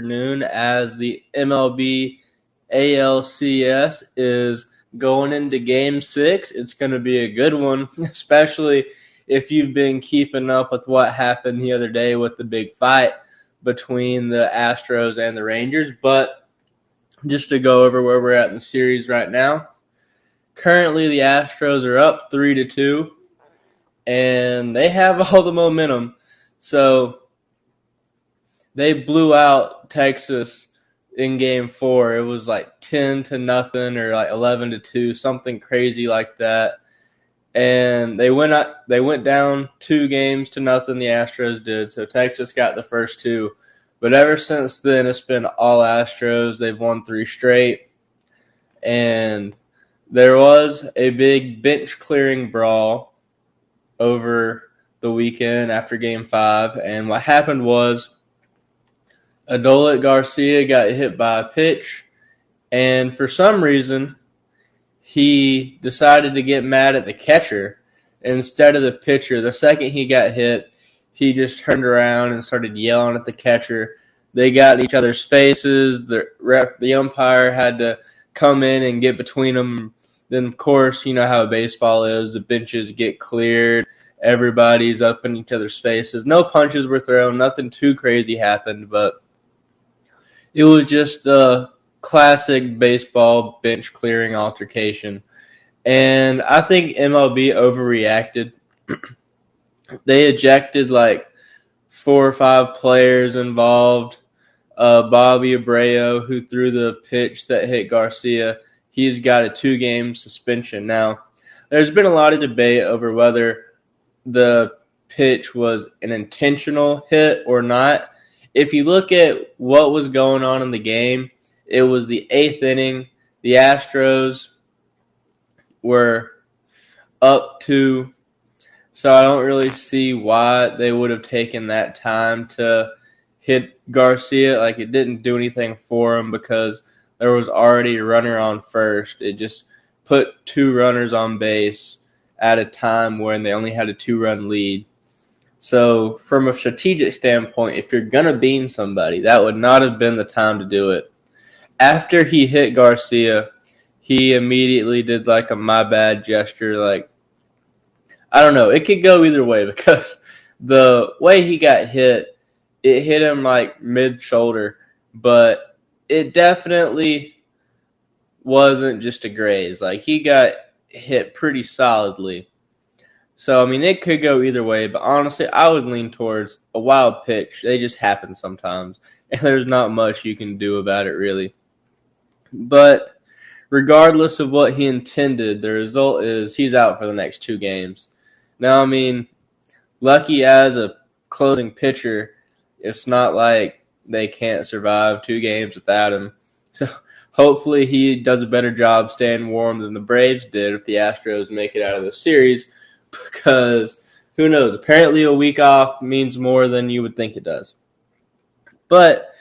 afternoon as the MLB ALCS is going into Game 6. It's going to be a good one, especially if you've been keeping up with what happened the other day with the big fight between the Astros and the Rangers. But just to go over where we're at in the series right now, currently the Astros are up 3-2, and they have all the momentum. So they blew out Texas in Game 4. It was like 10-0 or like 11-2, something crazy like that. And they went down 2-0, the Astros did. So Texas got the first two. But ever since then, it's been all Astros. They've won 3 straight. And there was a big bench-clearing brawl over the weekend after Game 5. And what happened was Adolis Garcia got hit by a pitch. And for some reason, he decided to get mad at the catcher instead of the pitcher. The second he got hit, he just turned around and started yelling at the catcher. They got in each other's faces. The umpire had to come in and get between them. Then, of course, you know how baseball is. The benches get cleared. Everybody's up in each other's faces. No punches were thrown. Nothing too crazy happened, but it was just a classic baseball bench clearing altercation. And I think MLB overreacted. They ejected like 4 or 5 players involved. Bobby Abreu, who threw the pitch that hit Garcia, he's got a 2-game suspension. Now, there's been a lot of debate over whether the pitch was an intentional hit or not. If you look at what was going on in the game, it was the 8th inning. The Astros were up 2, so I don't really see why they would have taken that time to hit Garcia. Like, it didn't do anything for him because there was already a runner on first. It just put 2 runners on base at a time when they only had a 2-run lead. So from a strategic standpoint, if you're going to bean somebody, that would not have been the time to do it. After he hit Garcia, he immediately did like a my bad gesture. Like, I don't know. It could go either way because the way he got hit, it hit him like mid-shoulder, but it definitely wasn't just a graze. Like, he got hit pretty solidly. So, I mean, it could go either way, but honestly, I would lean towards a wild pitch. They just happen sometimes, and there's not much you can do about it, really. But regardless of what he intended, the result is he's out for the next 2 games. Now, I mean, lucky as a closing pitcher, it's not like they can't survive 2 games without him. So hopefully he does a better job staying warm than the Braves did if the Astros make it out of the series, because who knows? Apparently a week off means more than you would think it does. But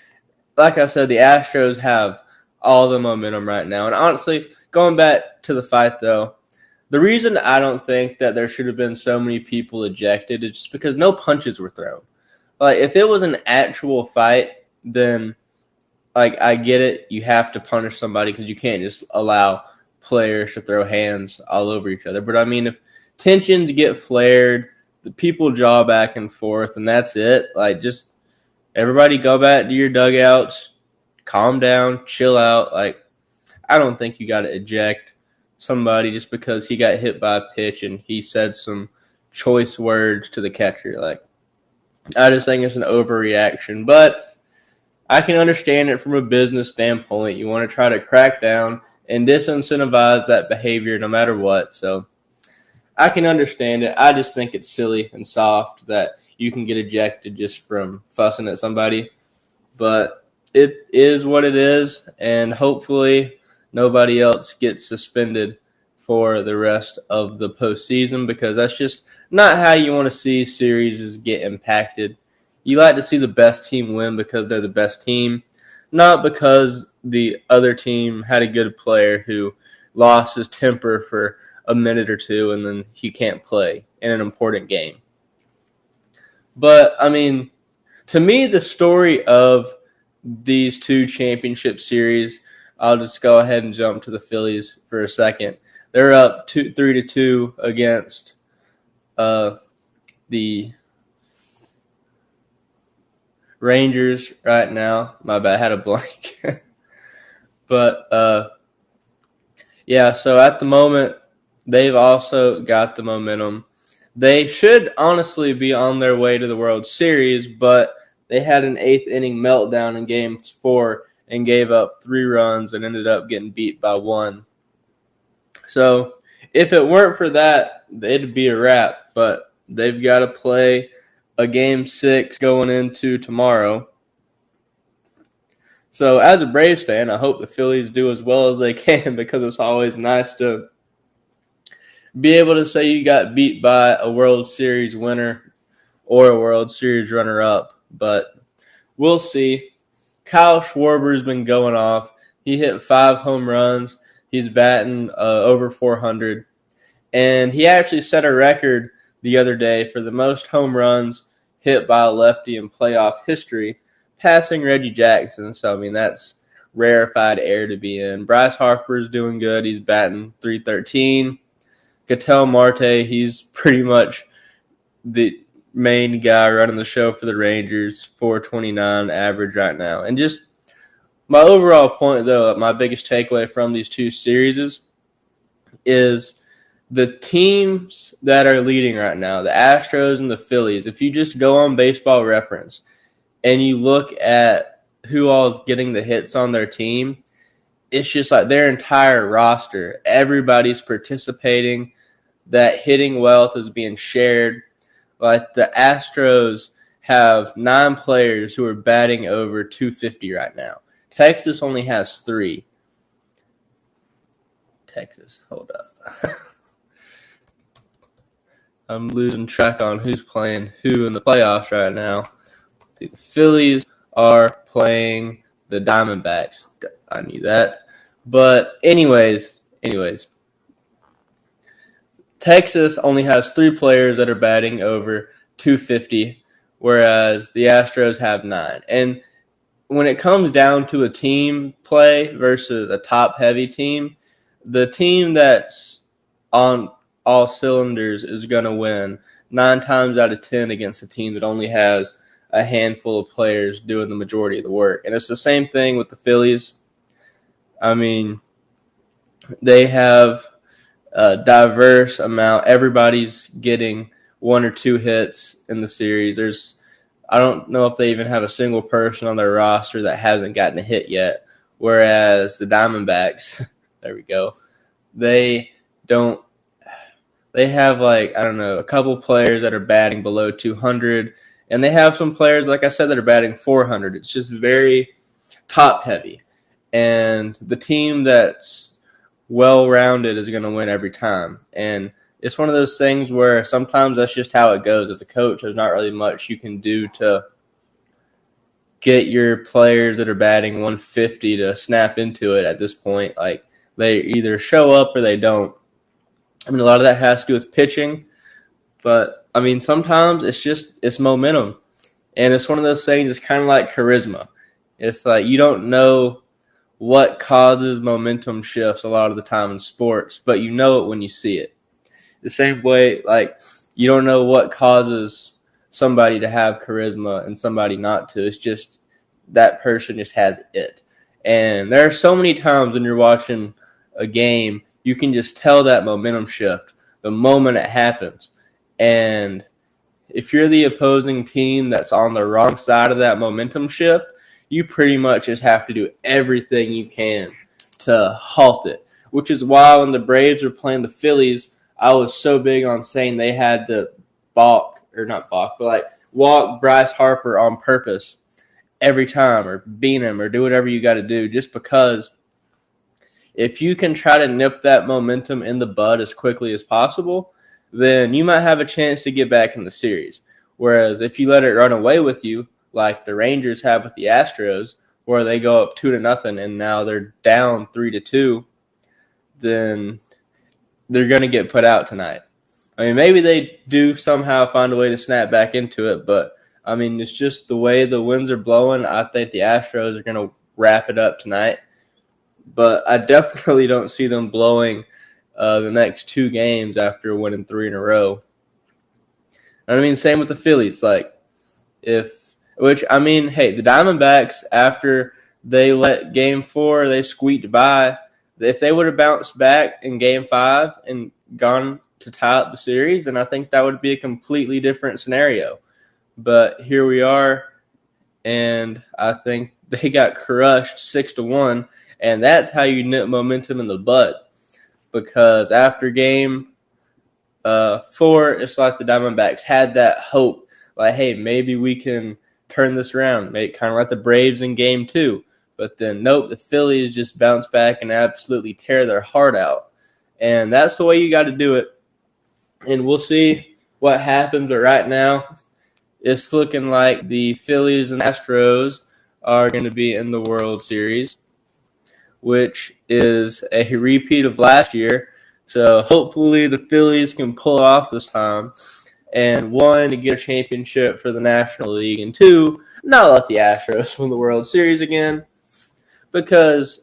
like I said, the Astros have all the momentum right now. And honestly, going back to the fight, though, the reason I don't think that there should have been so many people ejected is just because no punches were thrown. Like, if it was an actual fight, then, like, I get it. You have to punish somebody because you can't just allow players to throw hands all over each other. But, I mean, if tensions get flared, the people jaw back and forth, and that's it. Like, just everybody go back to your dugouts, calm down, chill out. Like, I don't think you got to eject somebody just because he got hit by a pitch and he said some choice words to the catcher. Like, I just think it's an overreaction. But I can understand it from a business standpoint. You want to try to crack down and disincentivize that behavior no matter what. So I can understand it. I just think it's silly and soft that you can get ejected just from fussing at somebody. But it is what it is, and hopefully nobody else gets suspended for the rest of the postseason, because that's just not how you want to see series get impacted. You like to see the best team win because they're the best team, not because the other team had a good player who lost his temper for a minute or two and then he can't play in an important game. But, I mean, to me, the story of these two championship series, I'll just go ahead and jump to the Phillies for a second. They're up 3-2 against the Rangers right now. My bad, I had a blank. But yeah, so at the moment, they've also got the momentum. They should honestly be on their way to the World Series, but they had an eighth inning meltdown in Game 4 and gave up 3 runs and ended up getting beat by 1. So if it weren't for that, it'd be a wrap. But they've got to play a Game 6 going into tomorrow. So as a Braves fan, I hope the Phillies do as well as they can, because it's always nice to be able to say you got beat by a World Series winner or a World Series runner-up. But we'll see. Kyle Schwarber's been going off. He hit 5 home runs. He's batting over 400. And he actually set a record the other day for the most home runs hit by a lefty in playoff history, passing Reggie Jackson. So, I mean, that's rarefied air to be in. Bryce Harper's doing good. He's batting .313. Ketel Marte, he's pretty much the main guy running the show for the Rangers, .429 average right now. And just my overall point, though, my biggest takeaway from these two series is the teams that are leading right now, the Astros and the Phillies. If you just go on Baseball Reference and you look at who all is getting the hits on their team, it's just like their entire roster. Everybody's participating. That hitting wealth is being shared. Like the Astros have 9 players who are batting over 250 right now. Texas only has 3. Texas, hold up. I'm losing track on who's playing who in the playoffs right now. The Phillies are playing the Diamondbacks. I knew that. But anyways, Texas only has 3 players that are batting over 250, whereas the Astros have 9. And when it comes down to a team play versus a top-heavy team, the team that's on all cylinders is going to win 9 times out of 10 against a team that only has a handful of players doing the majority of the work. And it's the same thing with the Phillies. I mean, they have a diverse amount. Everybody's getting 1 or 2 hits in the series. I don't know if they even have a single person on their roster that hasn't gotten a hit yet. Whereas the Diamondbacks, there we go, they don't. They have a couple players that are batting below 200, and they have some players, like I said, that are batting 400. It's just very top heavy, and the team that's well-rounded is going to win every time. And it's one of those things where sometimes that's just how it goes. As a coach, there's not really much you can do to get your players that are batting 150 to snap into it at this point. Like, they either show up or they don't. I mean, a lot of that has to do with pitching, but, I mean, sometimes it's momentum. And it's one of those things, it's kind of like charisma. It's like you don't know what causes momentum shifts a lot of the time in sports, but you know it when you see it. The same way, like, you don't know what causes somebody to have charisma and somebody not to. It's just that person just has it. And there are so many times when you're watching a game, you can just tell that momentum shift the moment it happens. And if you're the opposing team that's on the wrong side of that momentum shift, you pretty much just have to do everything you can to halt it, which is why when the Braves were playing the Phillies, I was so big on saying they had to walk Bryce Harper on purpose every time, or beat him, or do whatever you got to do, just because if you can try to nip that momentum in the bud as quickly as possible, then you might have a chance to get back in the series. Whereas if you let it run away with you, like the Rangers have with the Astros, where they go up 2-0 and now they're down 3-2, then they're going to get put out tonight. I mean, maybe they do somehow find a way to snap back into it, but I mean, it's just the way the winds are blowing. I think the Astros are going to wrap it up tonight. But I definitely don't see them blowing the next 2 games after winning 3 in a row. I mean, same with the Phillies. Hey, the Diamondbacks, after they let Game 4, they squeaked by. If they would have bounced back in Game 5 and gone to tie up the series, then I think that would be a completely different scenario. But here we are, and I think they got crushed 6-1, and that's how you nip momentum in the bud. Because after Game 4, it's like the Diamondbacks had that hope, like, hey, maybe we can turn this around, kind of like the Braves in Game 2. But then, nope, the Phillies just bounce back and absolutely tear their heart out. And that's the way you got to do it. And we'll see what happens. But right now, it's looking like the Phillies and Astros are going to be in the World Series, which is a repeat of last year. So hopefully the Phillies can pull it off this time. And 1, to get a championship for the National League. And 2, not let the Astros win the World Series again, because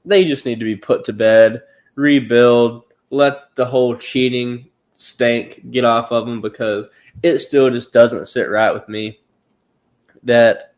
they just need to be put to bed, rebuild, let the whole cheating stank get off of them, because it still just doesn't sit right with me that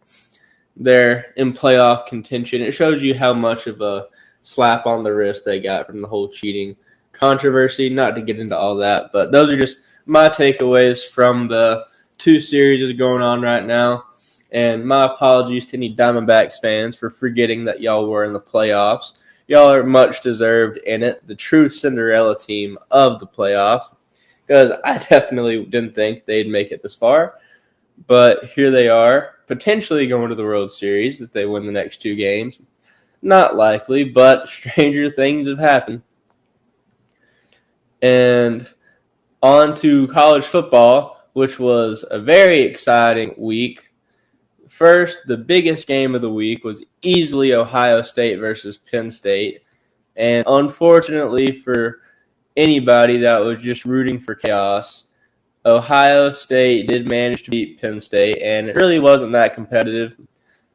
they're in playoff contention. It shows you how much of a slap on the wrist they got from the whole cheating controversy. Not to get into all that, but those are just my takeaways from the 2 series going on right now. And my apologies to any Diamondbacks fans for forgetting that y'all were in the playoffs. Y'all are much deserved in it, the true Cinderella team of the playoffs, because I definitely didn't think they'd make it this far. But here they are, potentially going to the World Series if they win the next 2 games. Not likely, but stranger things have happened. And on to college football, which was a very exciting week. First, the biggest game of the week was easily Ohio State versus Penn State. And unfortunately for anybody that was just rooting for chaos, Ohio State did manage to beat Penn State, and it really wasn't that competitive.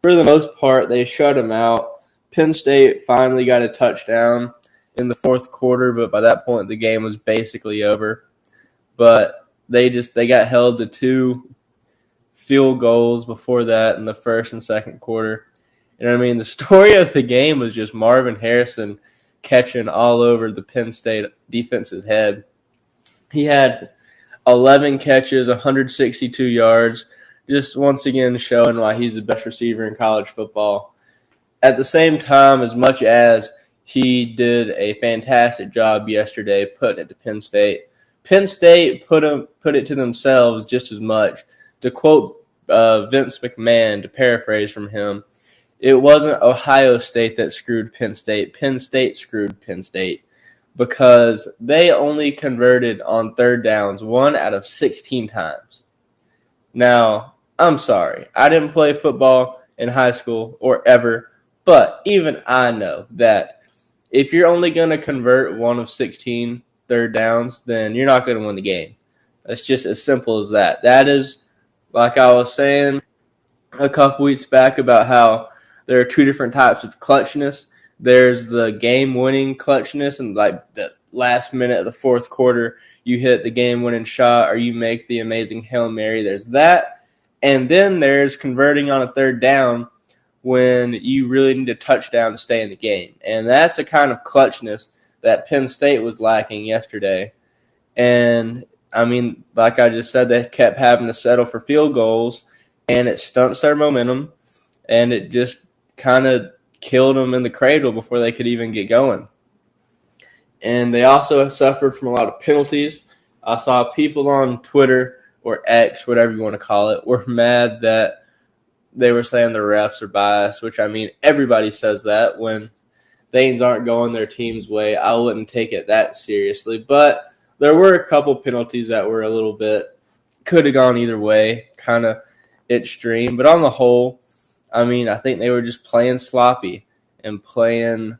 For the most part, they shut them out. Penn State finally got a touchdown in the 4th quarter, but by that point the game was basically over. But they got held to 2 field goals before that in the 1st and 2nd quarter. And I mean, the story of the game was just Marvin Harrison catching all over the Penn State defense's head. He had 11 catches, 162 yards, just once again showing why he's the best receiver in college football. At the same time, as much as he did a fantastic job yesterday putting it to Penn State put it to themselves just as much. To quote Vince McMahon, to paraphrase from him, it wasn't Ohio State that screwed Penn State. Penn State screwed Penn State, because they only converted on 3rd downs 1 out of 16 times. Now, I'm sorry. I didn't play football in high school or ever, but even I know that if you're only going to convert 1 of 16 3rd downs, then you're not going to win the game. It's just as simple as that. That is, like I was saying a couple weeks back about how there are 2 different types of clutchness. There's the game-winning clutchness, and like the last minute of the 4th quarter, you hit the game-winning shot or you make the amazing Hail Mary. There's that. And then there's converting on a 3rd down when you really need a touchdown to stay in the game. And that's a kind of clutchness that Penn State was lacking yesterday. And, I mean, like I just said, they kept having to settle for field goals, and it stunts their momentum, and it just kind of killed them in the cradle before they could even get going. And they also suffered from a lot of penalties. I saw people on Twitter or X, whatever you want to call it, were mad that they were saying the refs are biased, which, I mean, everybody says that when things aren't going their team's way. I wouldn't take it that seriously. But there were a couple penalties that were a little bit, could have gone either way, kind of extreme. But on the whole, I mean, I think they were just playing sloppy and playing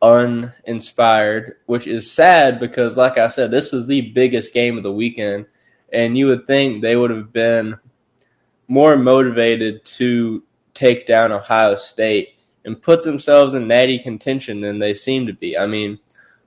uninspired, which is sad because, like I said, this was the biggest game of the weekend, and you would think they would have been more motivated to take down Ohio State and put themselves in natty contention than they seem to be. I mean,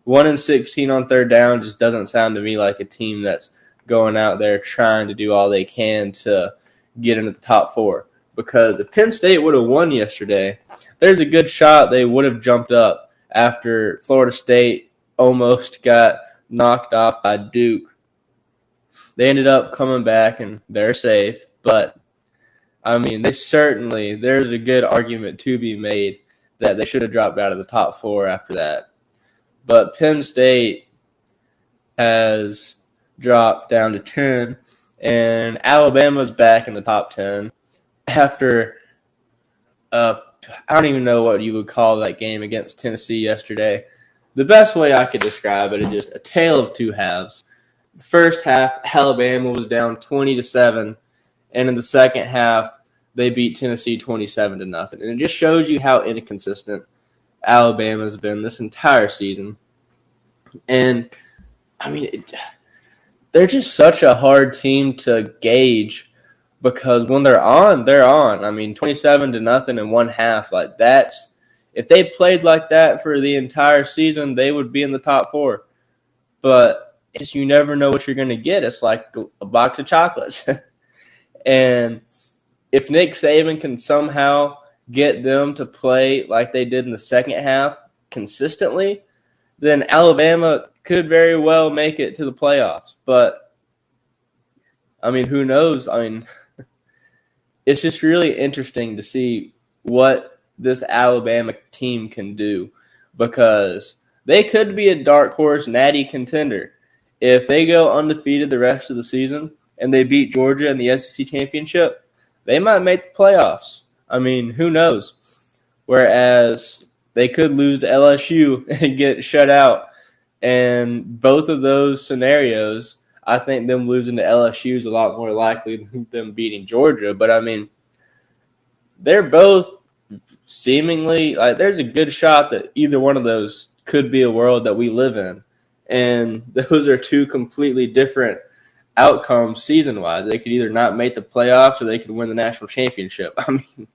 1-16 on third down just doesn't sound to me like a team that's going out there trying to do all they can to get into the top four. Because if Penn State would have won yesterday, there's a good shot they would have jumped up after Florida State almost got knocked off by Duke. They ended up coming back and they're safe, but I mean, there's a good argument to be made that they should have dropped out of the top four after that. But Penn State has dropped down to 10, and Alabama's back in the top 10 after I don't even know what you would call that game against Tennessee yesterday. The best way I could describe it is just a tale of two halves. The first half, Alabama was down 20-7, and in the second half, they beat Tennessee 27-0. And it just shows you how inconsistent Alabama's been this entire season. And, I mean, they're just such a hard team to gauge because when they're on, they're on. I mean, 27-0 in one half, like that's – if they played like that for the entire season, they would be in the top four. But you never know what you're going to get. It's like a box of chocolates. And if Nick Saban can somehow get them to play like they did in the second half consistently, then Alabama could very well make it to the playoffs. But, I mean, who knows? I mean, it's just really interesting to see what this Alabama team can do because they could be a dark horse natty contender. If they go undefeated the rest of the season and they beat Georgia in the SEC championship, they might make the playoffs. I mean, who knows? Whereas they could lose to LSU and get shut out. And both of those scenarios, I think them losing to LSU is a lot more likely than them beating Georgia. But, I mean, they're both seemingly – like there's a good shot that either one of those could be a world that we live in. And those are two completely different outcomes season-wise. They could either not make the playoffs or they could win the national championship. I mean,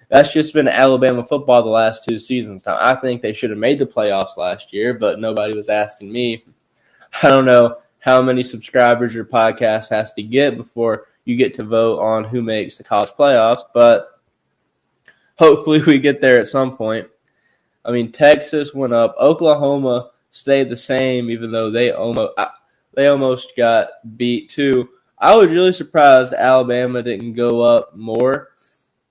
that's just been Alabama football the last two seasons. Now, I think they should have made the playoffs last year, but nobody was asking me. I don't know how many subscribers your podcast has to get before you get to vote on who makes the college playoffs, but hopefully we get there at some point. I mean, Texas went up. Oklahoma stayed the same, even though they almost got beat too. I was really surprised Alabama didn't go up more.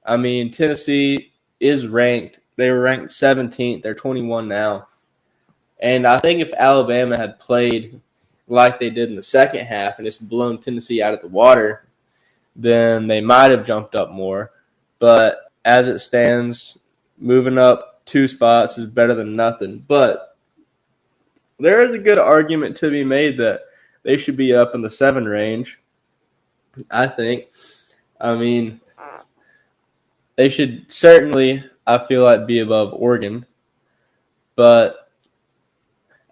I mean, Tennessee is ranked. They were ranked 17th. They're 21 now. And I think if Alabama had played like they did in the second half and just blown Tennessee out of the water, then they might have jumped up more. But as it stands, moving up 2 spots is better than nothing. But there is a good argument to be made that they should be up in the 7 range, I think. I mean, they should certainly, I feel like, be above Oregon. But,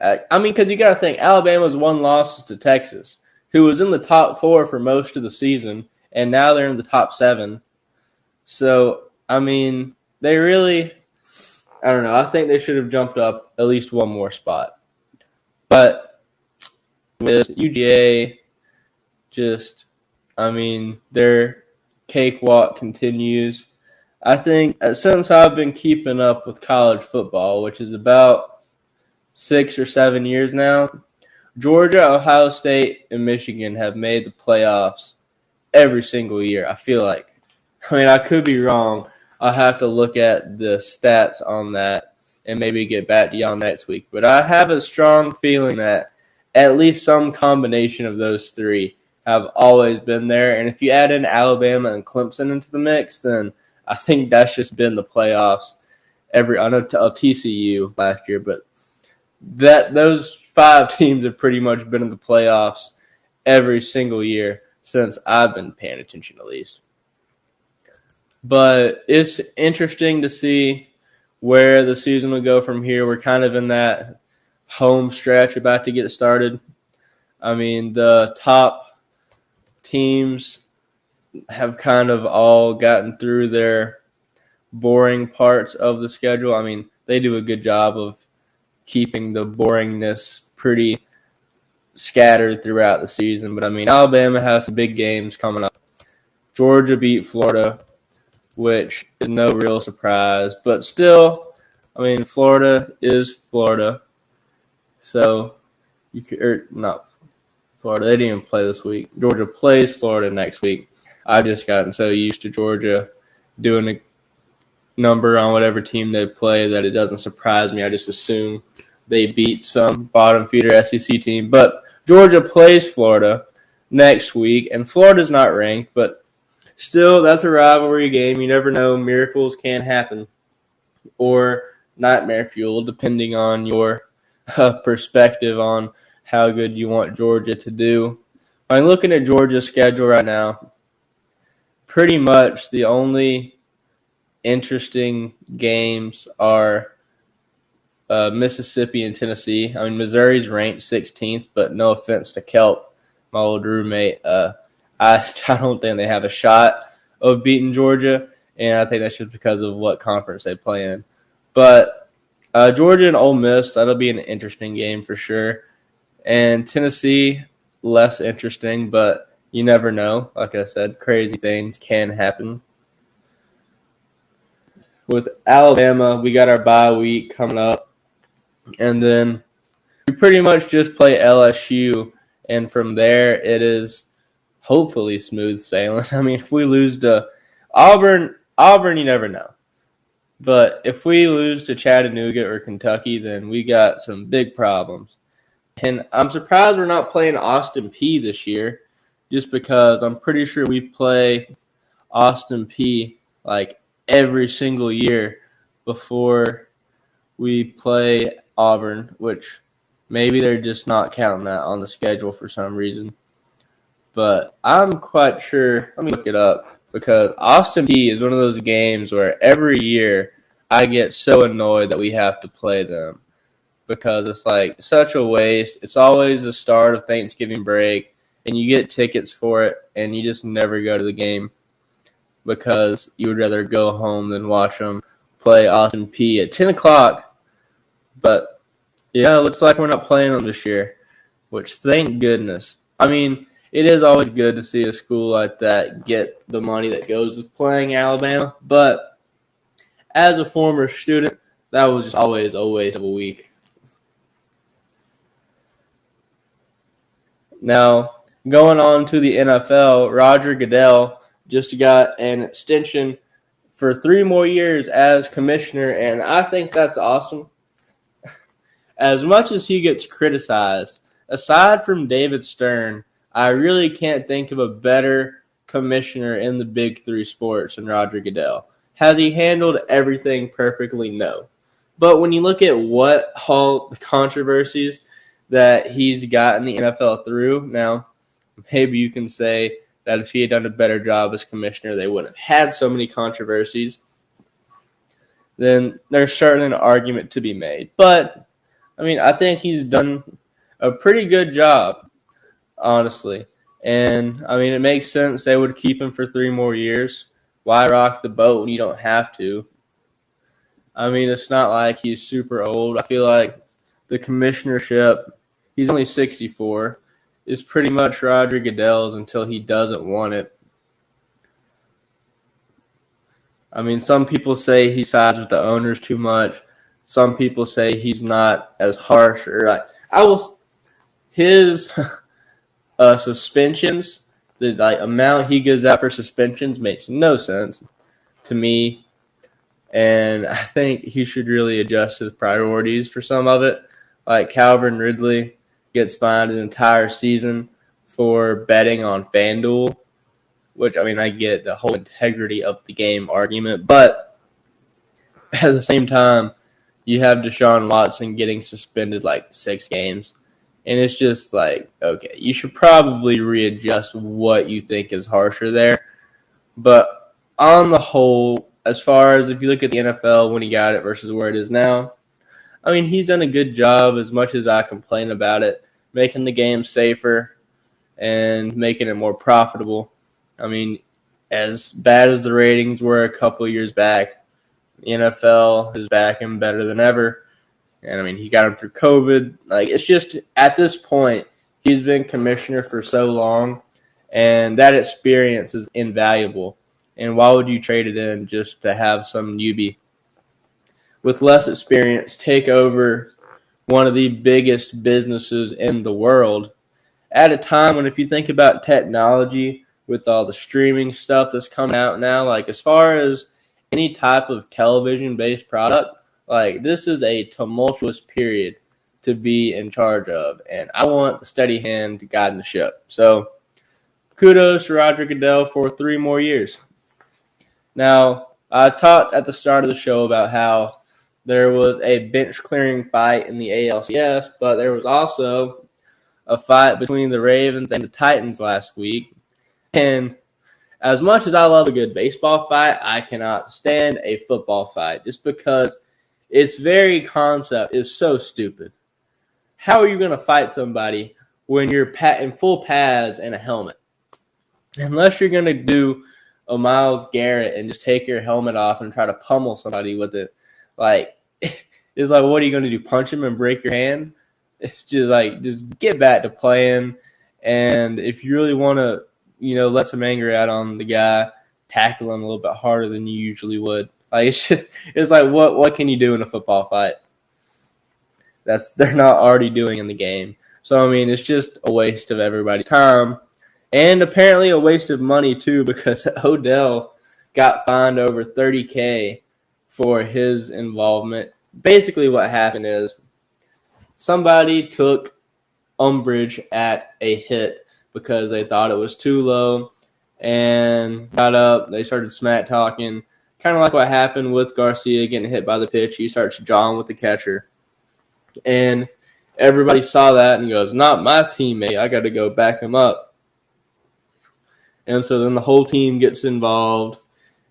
I mean, because you got to think, Alabama's 1 loss to Texas, who was in the top 4 for most of the season, and now they're in the top 7. So, I mean, they really, I don't know, I think they should have jumped up at least 1 more spot. But with UGA, their cakewalk continues. I think since I've been keeping up with college football, which is about 6 or 7 years now, Georgia, Ohio State, and Michigan have made the playoffs every single year, I feel like. I mean, I could be wrong. I'll have to look at the stats on that and maybe get back to y'all next week. But I have a strong feeling that at least some combination of those 3 have always been there. And if you add in Alabama and Clemson into the mix, then I think that's just been the playoffs I know TCU last year, but those 5 teams have pretty much been in the playoffs every single year since I've been paying attention, at least. But it's interesting to see where the season will go from here. We're kind of in that home stretch about to get started. I mean, the top teams have kind of all gotten through their boring parts of the schedule. I mean, they do a good job of keeping the boringness pretty scattered throughout the season. But I mean, Alabama has some big games coming up. Georgia beat Florida, which is no real surprise. But still, I mean, Florida is Florida. So, not Florida. They didn't even play this week. Georgia plays Florida next week. I've just gotten so used to Georgia doing a number on whatever team they play that it doesn't surprise me. I just assume they beat some bottom feeder SEC team. But Georgia plays Florida next week, and Florida's not ranked, but still, that's a rivalry game. You never know. Miracles can happen, or nightmare fuel, depending on your perspective on how good you want Georgia to do. I'm looking at Georgia's schedule right now. Pretty much the only interesting games are Mississippi and Tennessee. I mean, Missouri's ranked 16th, but no offense to Kelp, my old roommate. I don't think they have a shot of beating Georgia, and I think that's just because of what conference they play in. But Georgia and Ole Miss, that'll be an interesting game for sure. And Tennessee, less interesting, but you never know. Like I said, crazy things can happen. With Alabama, we got our bye week coming up, and then we pretty much just play LSU, and from there it is hopefully smooth sailing. I mean, if we lose to Auburn, you never know. But if we lose to Chattanooga or Kentucky, then we got some big problems. And I'm surprised we're not playing Austin Peay this year, just because I'm pretty sure we play Austin Peay like every single year before we play Auburn, which maybe they're just not counting that on the schedule for some reason. But I'm quite sure. Let me look it up, because Austin Peay is one of those games where every year I get so annoyed that we have to play them, because it's like such a waste. It's always the start of Thanksgiving break, and you get tickets for it, and you just never go to the game because you would rather go home than watch them play Austin Peay at 10 o'clock. But, yeah, it looks like we're not playing them this year, which thank goodness. I mean, it is always good to see a school like that get the money that goes with playing Alabama, but as a former student, that was just always a waste of a week. Now, going on to the NFL, Roger Goodell just got an extension for 3 more years as commissioner, and I think that's awesome. As much as he gets criticized, aside from David Stern, I really can't think of a better commissioner in the big 3 sports than Roger Goodell. Has he handled everything perfectly? No. But when you look at what all the controversies that he's gotten the NFL through, now maybe you can say that if he had done a better job as commissioner, they wouldn't have had so many controversies. Then there's certainly an argument to be made. But, I mean, I think he's done a pretty good job, honestly. And, I mean, it makes sense they would keep him for 3 more years. Why rock the boat when you don't have to? I mean, it's not like he's super old. I feel like the commissionership, he's only 64, is pretty much Roger Goodell's until he doesn't want it. I mean, some people say he sides with the owners too much. Some people say he's not as harsh. His suspensions, the amount he gives out for suspensions makes no sense to me. And I think he should really adjust his priorities for some of it. Like Calvin Ridley gets fined an entire season for betting on FanDuel, which, I mean, I get the whole integrity of the game argument. But at the same time, you have Deshaun Watson getting suspended like 6 games. And it's just like, okay, you should probably readjust what you think is harsher there. But on the whole, as far as if you look at the NFL when he got it versus where it is now, I mean, he's done a good job, as much as I complain about it, making the game safer and making it more profitable. I mean, as bad as the ratings were a couple years back, the NFL is back and better than ever. And I mean, he got him through COVID. Like, it's just at this point, he's been commissioner for so long, and that experience is invaluable. And why would you trade it in just to have some newbie with less experience take over one of the biggest businesses in the world at a time when, if you think about technology with all the streaming stuff that's coming out now, like as far as any type of television-based product, like this is a tumultuous period to be in charge of, and I want the steady hand guiding the ship. So kudos to Roger Goodell for 3 more years. Now, I talked at the start of the show about how there was a bench-clearing fight in the ALCS, but there was also a fight between the Ravens and the Titans last week. And as much as I love a good baseball fight, I cannot stand a football fight just because its very concept is so stupid. How are you going to fight somebody when you're in full pads and a helmet? Unless you're going to do a Myles Garrett and just take your helmet off and try to pummel somebody with it. Like, it's like, what are you going to do, punch him and break your hand? It's just like, just get back to playing. And if you really want to, let some anger out on the guy, tackle him a little bit harder than you usually would. Like, it's like, what can you do in a football fight? They're not already doing in the game. So, I mean, it's just a waste of everybody's time. And apparently a waste of money, too, because Odell got fined over $30,000 for his involvement. Basically what happened is somebody took umbrage at a hit because they thought it was too low and got up. They started smack talking, kind of like what happened with Garcia getting hit by the pitch. He starts jawing with the catcher. And everybody saw that and goes, not my teammate. I got to go back him up. And so then the whole team gets involved,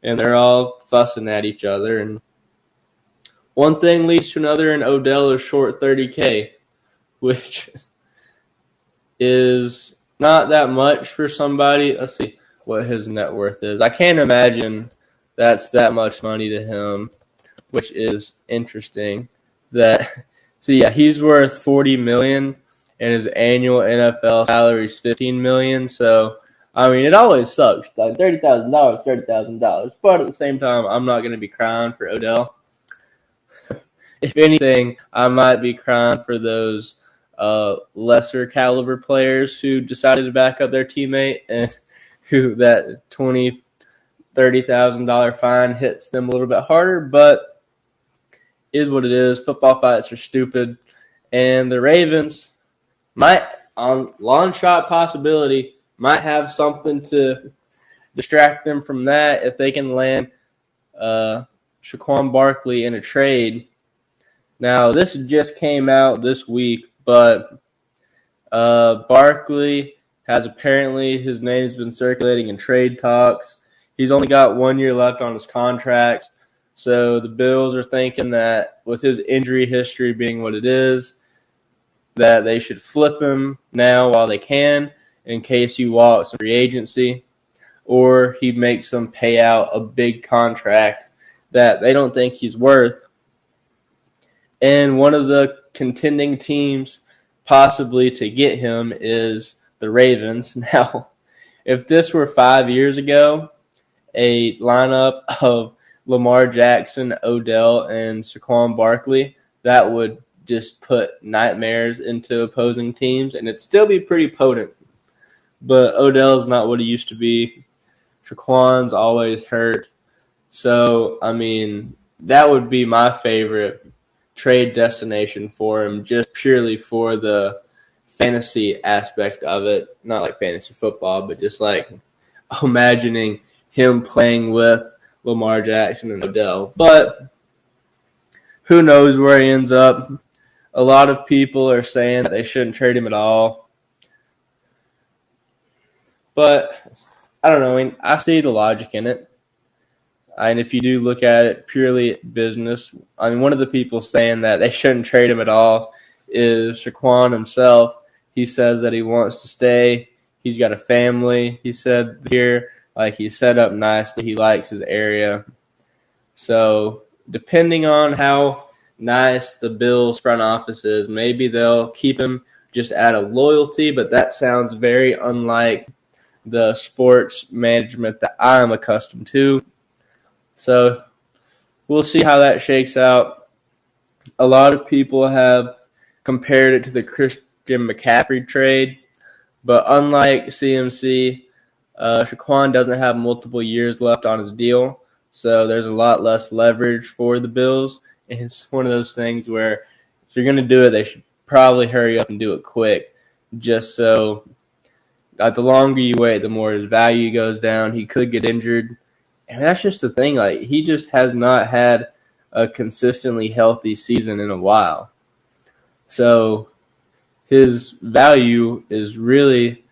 and they're all fussing at each other. And one thing leads to another, and Odell is short $30,000, which is not that much for somebody. Let's see what his net worth is. I can't imagine that's that much money to him, which is interesting. So yeah, he's worth $40 million, and his annual NFL salary is $15 million. So I mean, it always sucks. Like $30,000, $30,000. But at the same time, I'm not going to be crying for Odell. If anything, I might be crying for those lesser caliber players who decided to back up their teammate and who that $20,000, $30,000 fine hits them a little bit harder. But it is what it is. Football fights are stupid. And the Ravens might, on long shot possibility, might have something to distract them from that if they can land Saquon Barkley in a trade. Now, this just came out this week, but Barkley has apparently, his name's been circulating in trade talks. He's only got 1 year left on his contract, so the Bills are thinking that with his injury history being what it is, that they should flip him now while they can, in case he walks free agency, or he makes them pay out a big contract that they don't think he's worth. And one of the contending teams possibly to get him is the Ravens. Now, if this were 5 years ago, a lineup of Lamar Jackson, Odell, and Saquon Barkley, that would just put nightmares into opposing teams, and it'd still be pretty potent. But Odell's not what he used to be. Shaquan's always hurt. So, I mean, that would be my favorite trade destination for him, just purely for the fantasy aspect of it. Not like fantasy football, but just like imagining him playing with Lamar Jackson and Odell. But who knows where he ends up. A lot of people are saying that they shouldn't trade him at all. But I don't know. I mean, I see the logic in it. And if you do look at it purely business, I mean, one of the people saying that they shouldn't trade him at all is Shaquan himself. He says that he wants to stay. He's got a family. He said here, Like, he's set up nicely. He likes his area. So depending on how nice the Bills front office is, maybe they'll keep him just out of loyalty, but that sounds very unlike the sports management that I'm accustomed to. So we'll see how that shakes out. A lot of people have compared it to the Christian McCaffrey trade, but unlike CMC, Shaquan doesn't have multiple years left on his deal, so there's a lot less leverage for the Bills. And it's one of those things where if you're going to do it, they should probably hurry up and do it quick, just so the longer you wait, the more his value goes down. He could get injured. And that's just the thing. Like, he just has not had a consistently healthy season in a while. So his value is really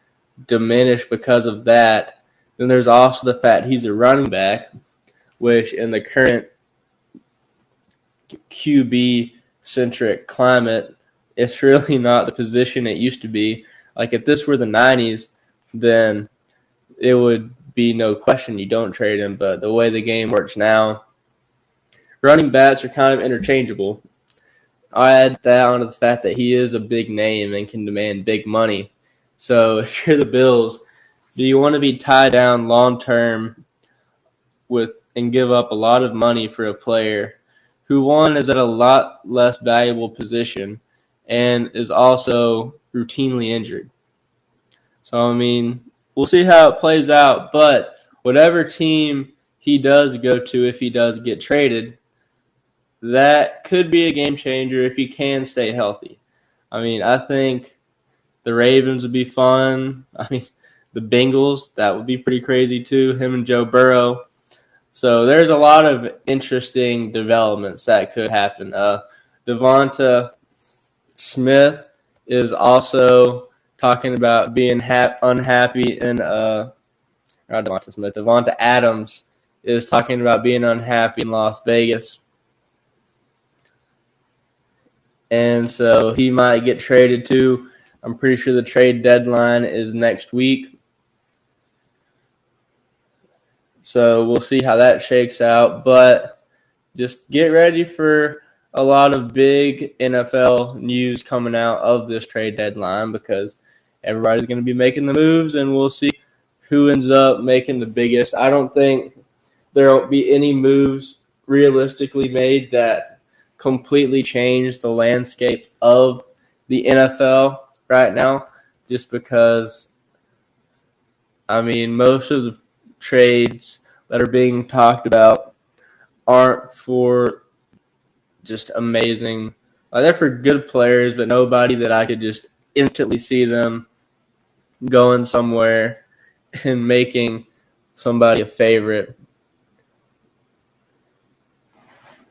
diminished because of that. Then there's also the fact he's a running back, which in the current QB-centric climate, it's really not the position it used to be. Like, if this were the 90s, then it would be no question you don't trade him. But the way the game works now, running backs are kind of interchangeable. I add that onto the fact that he is a big name and can demand big money. So if you're the Bills, do you want to be tied down long-term with and give up a lot of money for a player who, one, is at a lot less valuable position and is also routinely injured? So, I mean, we'll see how it plays out. But whatever team he does go to, if he does get traded, that could be a game changer if he can stay healthy. I mean, I think the Ravens would be fun. I mean, the Bengals, that would be pretty crazy too, him and Joe Burrow. So there's a lot of interesting developments that could happen. Devonta Smith is also talking about being unhappy in not Devonta Smith. Devonta Adams is talking about being unhappy in Las Vegas. And so he might get traded too. I'm pretty sure the trade deadline is next week. So we'll see how that shakes out. But just get ready for a lot of big NFL news coming out of this trade deadline, because everybody's going to be making the moves, and we'll see who ends up making the biggest. I don't think there will be any moves realistically made that completely change the landscape of the NFL right now, just because, I mean, most of the trades that are being talked about aren't for just amazing. They're for good players, but nobody that I could just instantly see them going somewhere and making somebody a favorite.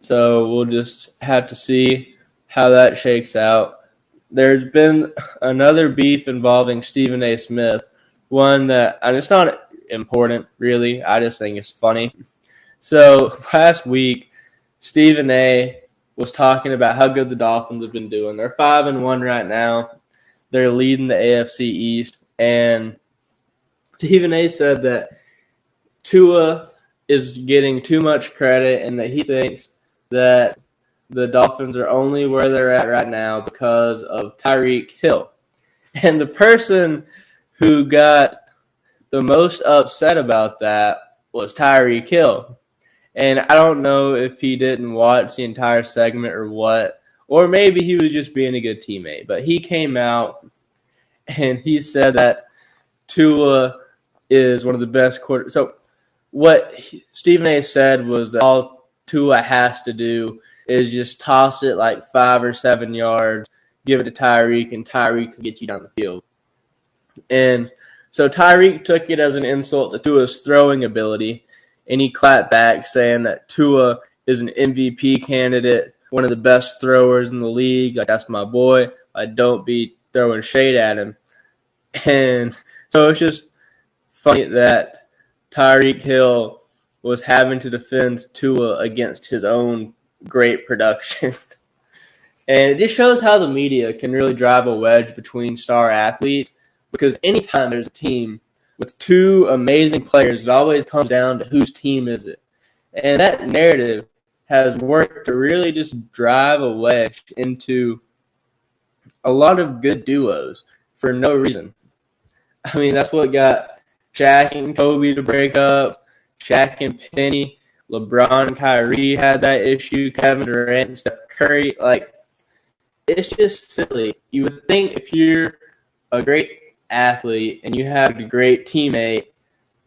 So we'll just have to see how that shakes out. There's been another beef involving Stephen A. Smith, one that, and it's not important, really. I just think it's funny. So last week, Stephen A. was talking about how good the Dolphins have been doing. They're 5-1 right now. They're leading the AFC East. And Stephen A. said that Tua is getting too much credit and that he thinks that the Dolphins are only where they're at right now because of Tyreek Hill. And the person who got the most upset about that was Tyreek Hill. And I don't know if he didn't watch the entire segment or what, or maybe he was just being a good teammate. But he came out and he said that Tua is one of the best quarterbacks. So what Stephen A. said was that all Tua has to do is just toss it like 5 or 7 yards, give it to Tyreek, and Tyreek can get you down the field. And so Tyreek took it as an insult to Tua's throwing ability, and he clapped back saying that Tua is an MVP candidate, one of the best throwers in the league. Like, that's my boy. Don't be throwing shade at him. And so it's just funny that Tyreek Hill was having to defend Tua against his own great production. And it just shows how the media can really drive a wedge between star athletes, because anytime there's a team with two amazing players, it always comes down to whose team is it. And that narrative has worked to really just drive a wedge into a lot of good duos for no reason. I mean, that's what got Shaq and Kobe to break up, Shaq and Penny, LeBron and Kyrie had that issue, Kevin Durant and Steph Curry. Like, it's just silly. You would think if you're a great athlete and you have a great teammate,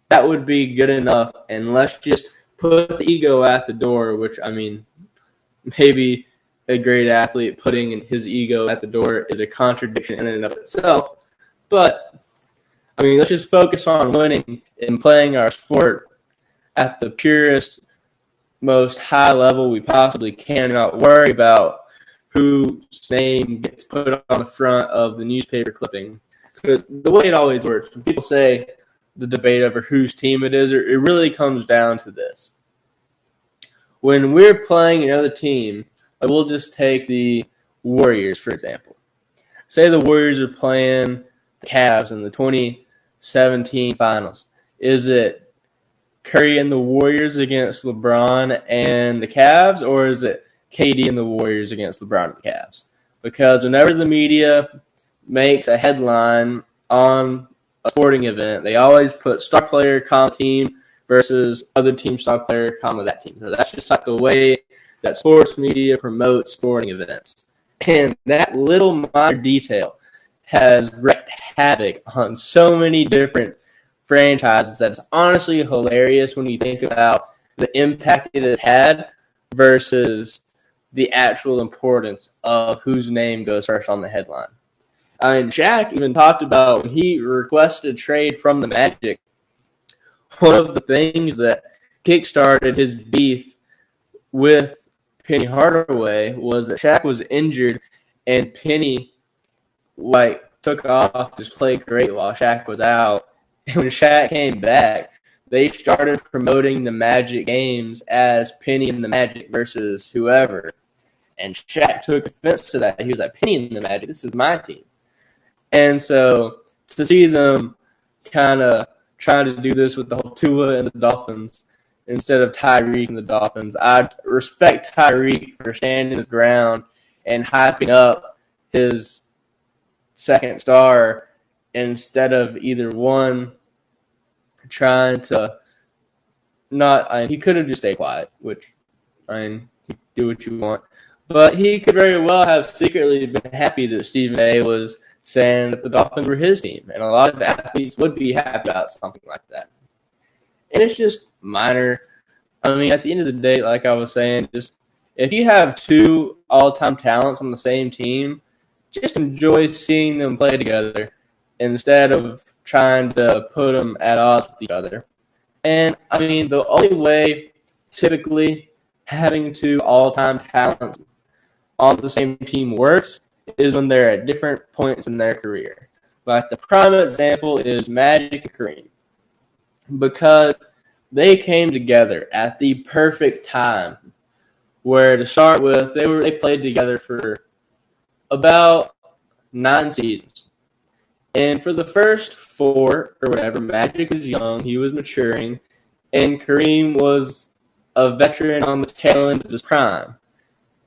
that would be good enough. And let's just put the ego at the door, which, I mean, maybe a great athlete putting his ego at the door is a contradiction in and of itself. But, I mean, let's just focus on winning and playing our sport at the purest, most high level we possibly can, not worry about whose name gets put on the front of the newspaper clipping. Because the way it always works, when people say the debate over whose team it is, it really comes down to this. When we're playing another team, we'll just take the Warriors, for example. Say the Warriors are playing the Cavs in the 2017 finals. Is it Curry and the Warriors against LeBron and the Cavs, or is it KD and the Warriors against LeBron and the Cavs? Because whenever the media makes a headline on a sporting event, they always put star player, team versus other team star player, that team. So that's just like the way that sports media promotes sporting events. And that little minor detail has wreaked havoc on so many different franchises that's honestly hilarious when you think about the impact it has had versus the actual importance of whose name goes first on the headline. I mean, Shaq even talked about when he requested a trade from the Magic, one of the things that kickstarted his beef with Penny Hardaway was that Shaq was injured and Penny took off, just played great while Shaq was out. And when Shaq came back, they started promoting the Magic games as Penny and the Magic versus whoever. And Shaq took offense to that. He was like, Penny and the Magic, this is my team. And so to see them kind of trying to do this with the whole Tua and the Dolphins instead of Tyreek and the Dolphins, I respect Tyreek for standing his ground and hyping up his second star instead of either one trying to he could have just stayed quiet, which, you do what you want. But he could very well have secretly been happy that Stephen A. was saying that the Dolphins were his team. And a lot of athletes would be happy about something like that. And it's just minor. I mean, at the end of the day, like I was saying, just if you have two all-time talents on the same team, just enjoy seeing them play together instead of trying to put them at odds with each other. And, I mean, the only way typically having two all-time talents on the same team works is when they're at different points in their career. Like the prime example is Magic and Kareem, because they came together at the perfect time. Where to start with, they played together for about 9 seasons. And for the first 4 or whatever, Magic was young, he was maturing, and Kareem was a veteran on the tail end of his prime.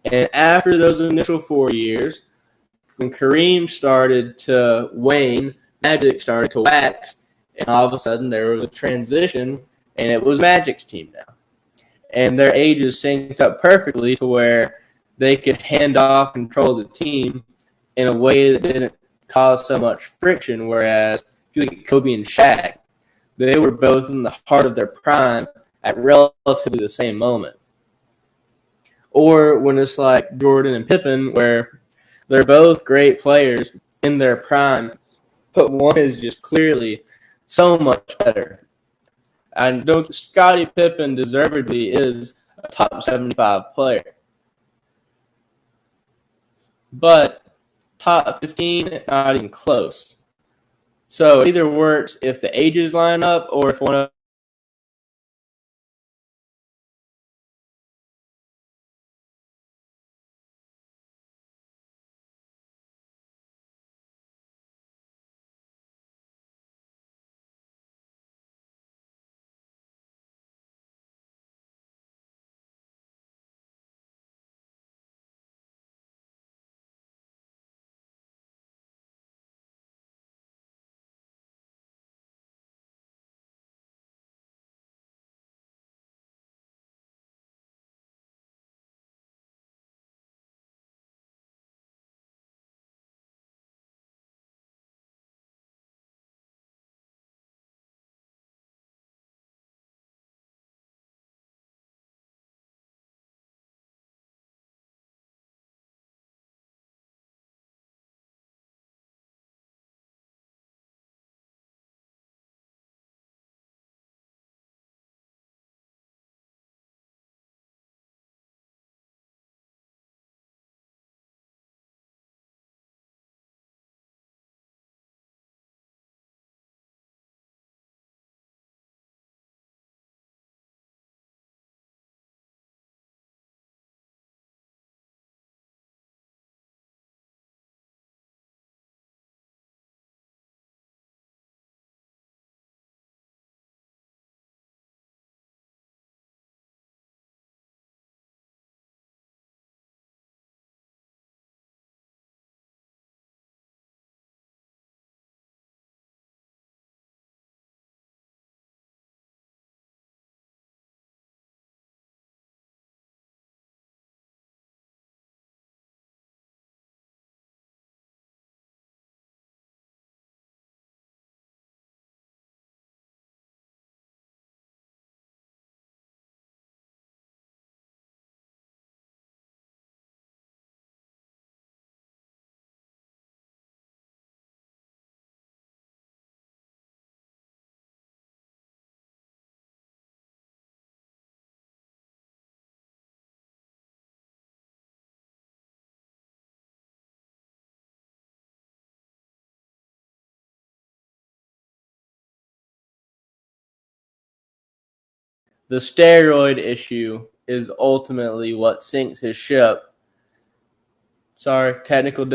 And after those initial 4 years, when Kareem started to wane, Magic started to wax, and all of a sudden there was a transition, and it was Magic's team now. And their ages synced up perfectly to where they could hand off control of the team in a way that didn't cause so much friction, whereas if you look at Kobe and Shaq, they were both in the heart of their prime at relatively the same moment. Or when it's like Jordan and Pippen, where they're both great players in their prime, but one is just clearly so much better. And Scottie Pippen deservedly is a top 75 player. But top 15, not even close. So it either works if the ages line up or if one of the steroid issue is ultimately what sinks his ship. Sorry, technical